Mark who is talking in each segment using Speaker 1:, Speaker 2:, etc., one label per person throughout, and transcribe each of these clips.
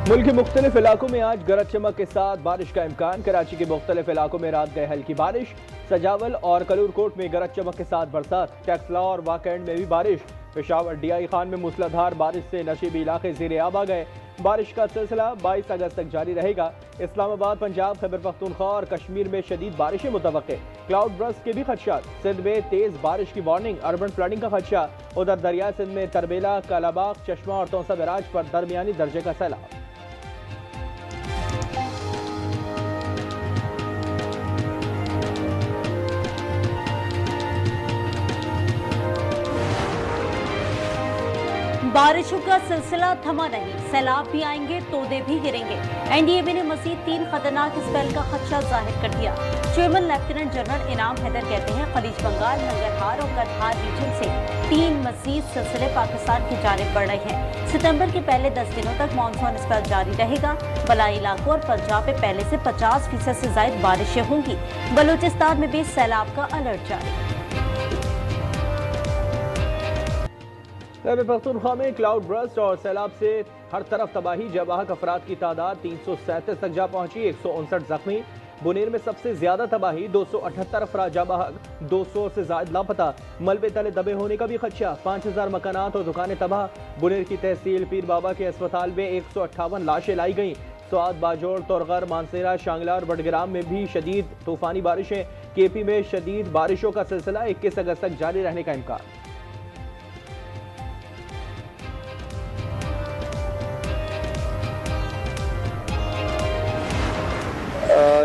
Speaker 1: मुल्क के मुख्तलिफ इलाकों में आज गरज चमक के साथ बारिश का इम्कान। कराची के मुख्तलिफ इलाकों में रात गए हल्की बारिश। सजावल और कलूरकोट में गरज चमक के साथ बरसात। टैक्सला और वाकैंड में भी बारिश। पेशावर डीआई खान में मूसलाधार बारिश से नशीबी इलाके ज़ेरे आब आ गए। बारिश का सिलसिला 22 अगस्त तक जारी रहेगा। इस्लामाबाद, पंजाब, खैबर पख्तूनख्वा और कश्मीर में शदीद बारिशें मुतवक्के। क्लाउड बर्स्ट के भी खदशात। सिंध में तेज बारिश की वार्निंग। अर्बन फ्लडिंग का खदशा। उधर दरिया सिंध में तरबेला, कालाबाग, चश्मा और तौसा बराज पर दरमियानी दर्जे का सैलाब।
Speaker 2: बारिशों का सिलसिला थमा नहीं, सैलाब भी आएंगे, तोदे भी गिरेंगे। एनडीएमए ने मजीद 3 खतरनाक स्पेल का खदशा जाहिर कर दिया। चेयरमैन लेफ्टिनेंट जनरल इनाम हैदर कहते हैं खलीज बंगाल, नंगरहार और गद्दार रीजन से 3 मजीद सिलसिले पाकिस्तान की जानिब बढ़ रहे हैं। सितंबर के पहले 10 दिनों तक मानसून स्पेल जारी रहेगा। बलाई इलाकों और पंजाब में पहले से 50% से ज्यादा बारिशें होंगी। बलूचिस्तान में भी सैलाब का अलर्ट जारी।
Speaker 1: खैबर पख्तूनख्वा में क्लाउड बर्स्ट और सैलाब से हर तरफ तबाही। जवाहक अफराद की तादाद 337 तक जा पहुंची। 159 जख्मी। बुनेर में सबसे ज्यादा तबाही। 278 अफराद जाबाहक, 200 से ज्यादा लापता। मलबे तले दबे होने का भी खदशा। 5000 मकानात और दुकानें तबाह। बुनेर की तहसील पीर बाबा के अस्पताल में 158 लाशें लाई गईं। स्वाद, बाजोड़, तोरगर, मानसेरा, शांगला और बडग्राम में भी शदीद तूफानी बारिशें। केपी में शदीद बारिशों का सिलसिला 21 अगस्त तक जारी रहने का इम्कान।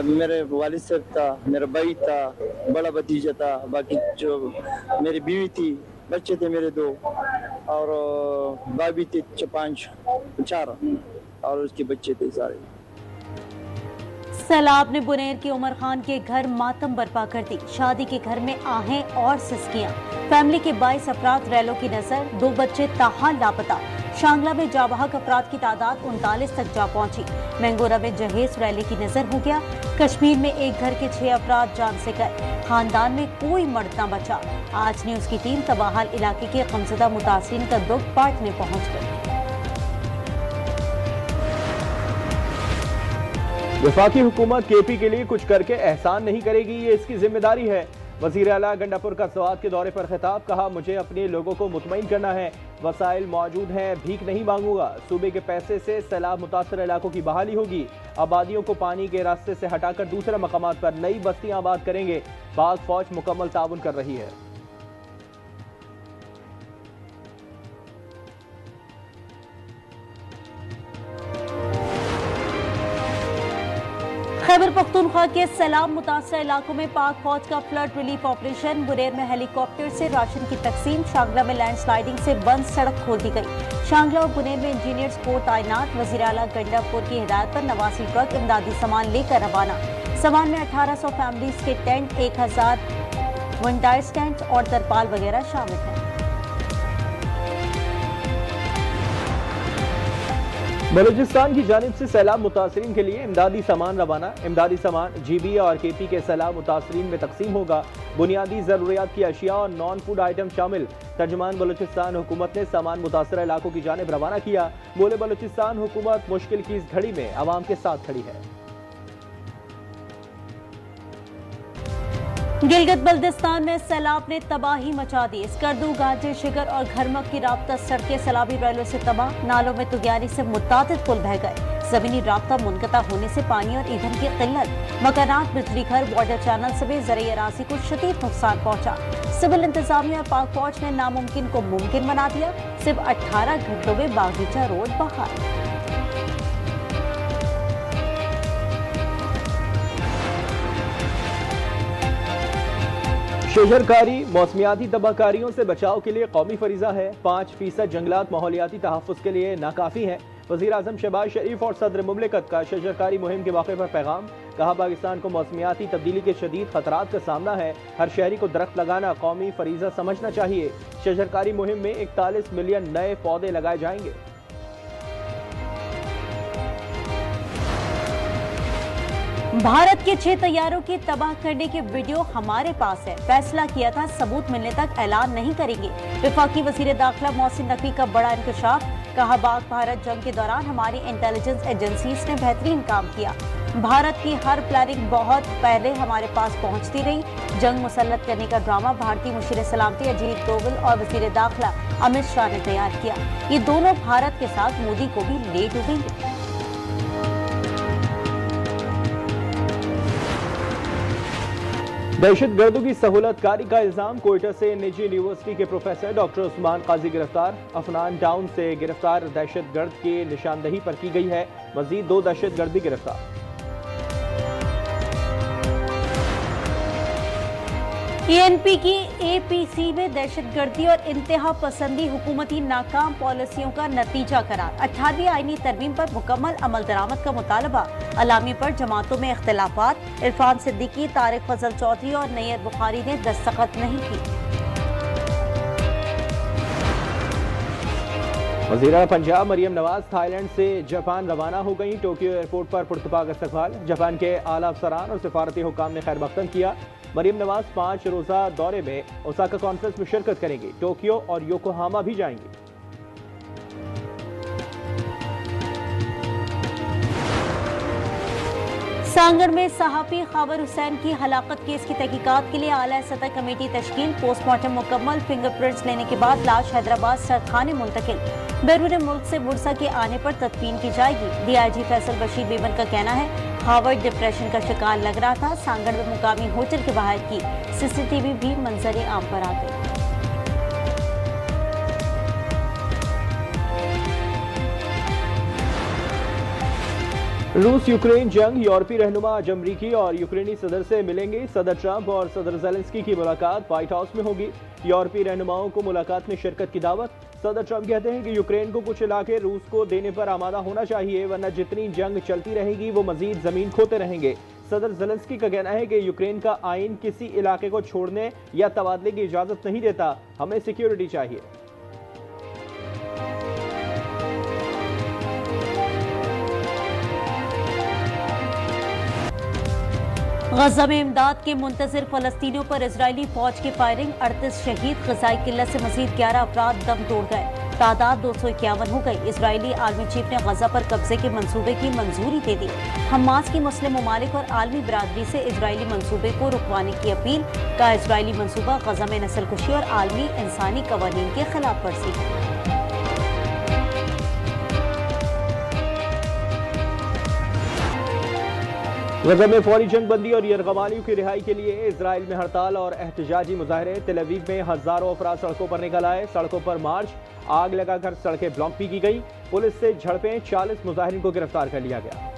Speaker 3: मेरे वालिद साहब था, मेरा भाई था, बड़ा भतीजा था, बाकी जो मेरी बीवी थी, बच्चे थे मेरे 2 और भाभी थी 4 और उसके बच्चे थे सारे।
Speaker 2: सैलाब ने बुनेर के उमर खान के घर मातम बर्पा कर दी। शादी के घर में आहें और सिसकियां। फैमिली के 22 अफराद रैलों की नजर, 2 बच्चे ताहाल लापता। शांगला में जाबाहक अफराद की तादाद 39 तक जा पहुंची। मैंगोरा में जहेज रैली की नजर हो गया। कश्मीर में एक घर के 6 अफराद जान से गए। खानदान में कोई मर्द न बचा। आज न्यूज की टीम तबाहाल इलाके के गमज़दा मुतासिरीन का दुख बांटने पहुंच गई।
Speaker 1: वफाकी हुकूमत केपी के लिए कुछ करके एहसान नहीं करेगी, ये इसकी जिम्मेदारी है। वज़ीर आला गंडापुर का स्वात के दौरे पर खिताब। कहा, मुझे अपने लोगों को मुतमईन करना है, वसाइल मौजूद हैं, भीख नहीं मांगूंगा। सूबे के पैसे से सैलाब मुतासर इलाकों की बहाली होगी। आबादियों को पानी के रास्ते से हटाकर दूसरे मकामात पर नई बस्तियां आबाद करेंगे। पाक फौज मुकम्मल ताउन कर रही है।
Speaker 2: खैबर पख्तूनख्वा के सैलाब मुतासर इलाकों में पाक फौज का फ्लड रिलीफ ऑपरेशन। बुरेर में हेलीकॉप्टर से राशन की तकसीम। शांगला में लैंडस्लाइडिंग से बंद सड़क खोल दी गई। शांगला और बुनेर में इंजीनियर्स को तैनात। वज़ीर आला गंडापुर की हिदायत पर 89 ट्रक इमदादी सामान लेकर रवाना। सामान में 1800 फैमिलीज के टेंट, 1000 विंडर्स टेंट और तरपाल वगैरह शामिल हैं।
Speaker 1: बलूचिस्तान की जानिब से सैलाब मुतासरीन के लिए इमदादी सामान रवाना। इमदादी सामान जीबी और केपी के सैलाब मुतासरीन में तकसीम होगा। बुनियादी जरूरियात की अशिया और नॉन फूड आइटम शामिल। तर्जुमान बलूचिस्तान हुकूमत ने सामान मुतासरा इलाकों की जानिब रवाना किया। बोले, बलूचिस्तान हुकूमत मुश्किल की इस घड़ी में आवाम के साथ खड़ी है।
Speaker 2: गिलगित बल्दिस्तान में सैलाब ने तबाही मचा दी। स्कर्दू, गाजे, शिगर और घरमक की राब्ता सड़कें सैलाबी रैलों से तबाह। नालों में तुगियारी से मुतादिद पुल बह गए। जमीनी राब्ता मुनक़ता होने से पानी और ईंधन की किल्लत। मकानात, बिजली घर, वाटर चैनल समेत ज़राई अराज़ी को शदीद नुकसान पहुंचा। सिविल इंतजामिया और पाक फौज ने नामुमकिन को मुमकिन बना दिया। सिर्फ 18 घंटों में बागीचा रोड बहाल।
Speaker 1: शजरकारी मौसमियाती तबाहकारियों से बचाव के लिए कौमी फरीजा है। 5% जंगलात माहौलियाती तहफ़्फ़ुज़ के लिए नाकाफ़ी हैं। वज़ीर आज़म शहबाज शरीफ और सदर मुमलिकत का शजरकारी मुहिम के मौके पर पैगाम। कहा, पाकिस्तान को मौसमियाती तब्दीली के शदीद खतरात का सामना है। हर शहरी को दरख्त लगाना कौमी फरीजा समझना चाहिए। शजरकारी मुहिम में 41 मिलियन नए पौधे लगाए जाएंगे।
Speaker 2: भारत के 6 तैयारों की तबाह करने की वीडियो हमारे पास है। फैसला किया था सबूत मिलने तक ऐलान नहीं करेंगे। वफाकी वजीर दाखिला मोहसिन नकवी का बड़ा इंकशाफ। कहा, पाक भारत जंग के दौरान हमारी इंटेलिजेंस एजेंसीज ने बेहतरीन काम किया। भारत की हर प्लानिंग बहुत पहले हमारे पास पहुंचती रही। जंग मुसल्लत करने का ड्रामा भारतीय मुशीर सलामती अजीत डोवल और वजीर दाखिला अमित शाह ने तैयार किया। ये दोनों भारत के साथ मोदी को भी ले डूबेंगे।
Speaker 1: दहशतगर्दों की सहूलतकारी का इल्जाम, कोयटा से निजी यूनिवर्सिटी के प्रोफेसर डॉक्टर उस्मान काजी गिरफ्तार। अफनान टाउन से गिरफ्तार दहशतगर्द की निशानदही पर की गई है। मजीद 2 दहशतगर्द भी गिरफ्तार।
Speaker 2: एएनपी की एपीसी में दहशतगर्दी और इंतहा पसंदी हुकूमती नाकाम पॉलिसियों का नतीजा करार। 18वीं आईनी तरमीम पर मुकम्मल अमल दरामद का मुतालबा। अलामी पर जमातों में इख्तिलाफात। इरफान सिद्दीकी, तारिक फजल चौधरी और नैयर बुखारी ने दस्तखत नहीं की।
Speaker 1: वज़ीर पंजाब मरियम नवाज थाईलैंड से जापान रवाना हो गई। टोक्यो एयरपोर्ट पर पुरतपाक इस्तकबाल। जापान के आला अफसरान और सिफारती हुकाम ने खैर मकदम किया। मरियम नवाज 5 रोज़ा दौरे में ओसाका कॉन्फ्रेंस में शिरकत करेंगी। टोक्यो और योकोहामा भी जाएंगी।
Speaker 2: सांगड़ में सहाफी खाबर हुसैन की हलाकत केस की तहकीकात के लिए आला सतह कमेटी तश्कील। पोस्टमार्टम मुकम्मल। फिंगरप्रिंट्स लेने के बाद लाश हैदराबाद सरखाने मुंतकिल। बैरून मुल्क से बुरसा के आने पर तदफीन की जाएगी। डीआईजी फैसल बशीर बेबन का कहना है, हार्वर्ड डिप्रेशन का शिकार लग रहा था। सांगड़ में मुकामी होटल के बाहर की सीसीटीवी भी मंजर आम पर आ गई।
Speaker 1: रूस यूक्रेन जंग, यूरोपीय रहनुमा आज अमरीकी और यूक्रेनी सदर से मिलेंगे। सदर ट्रंप और सदर ज़ेलेंस्की की मुलाकात व्हाइट हाउस में होगी। यूरोपीय रहनुमाओं को मुलाकात में शिरकत की दावत। सदर ट्रंप कहते हैं कि यूक्रेन को कुछ इलाके रूस को देने पर आमादा होना चाहिए, वरना जितनी जंग चलती रहेगी वो मजीद जमीन खोते रहेंगे। सदर ज़ेलेंस्की का कहना है कि यूक्रेन का आइन किसी इलाके को छोड़ने या तबादले की इजाजत नहीं देता, हमें सिक्योरिटी चाहिए।
Speaker 2: गजा में इमदाद के मुंतजिर फलस्तीनियों पर इजरायली फौज की फायरिंग। 38 शहीद। ग़ज़ाई किल्लत से मजीद 11 अफराद दम तोड़ गए। तादाद 251 हो गई। इजरायली आर्मी चीफ ने गजा पर कब्जे के मंसूबे की मंजूरी दे दी। हमास की मुस्लिम ममालिक और आलमी बरादरी से इजरायली मंसूबे को रुकवाने की अपील। का इजरायली मंसूबा गजा में नस्लकुशी और आलमी इंसानी कवानीन के खिलाफ वर्जी है।
Speaker 1: गजा में फौरी जंग बंदी और यरगमालियों की रिहाई के लिए इजराइल में हड़ताल और एहतजाजी मुजाहरे। तेल अवीव में हजारों अफराद सड़कों पर निकल आए। सड़कों पर मार्च, आग लगाकर सड़कें ब्लॉक भी की गई। पुलिस से झड़पें, 40 मुजाहिरीन को गिरफ्तार कर लिया गया।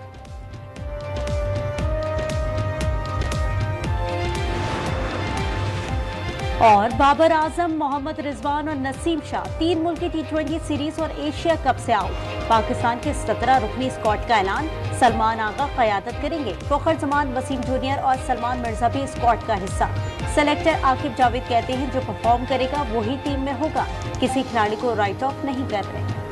Speaker 2: और बाबर आजम, मोहम्मद रिजवान और नसीम शाह 3 मुल्की T20 सीरीज और एशिया कप से आउट। पाकिस्तान के 17 रुकनी स्क्वाड का ऐलान। सलमान आगा क़यादत करेंगे। फ़खर जमान, वसीम जूनियर और सलमान मिर्जा भी स्क्वाड का हिस्सा। सेलेक्टर आकिब जावेद कहते हैं, जो परफॉर्म करेगा वही टीम में होगा। किसी खिलाड़ी को राइट ऑफ नहीं कर रहे।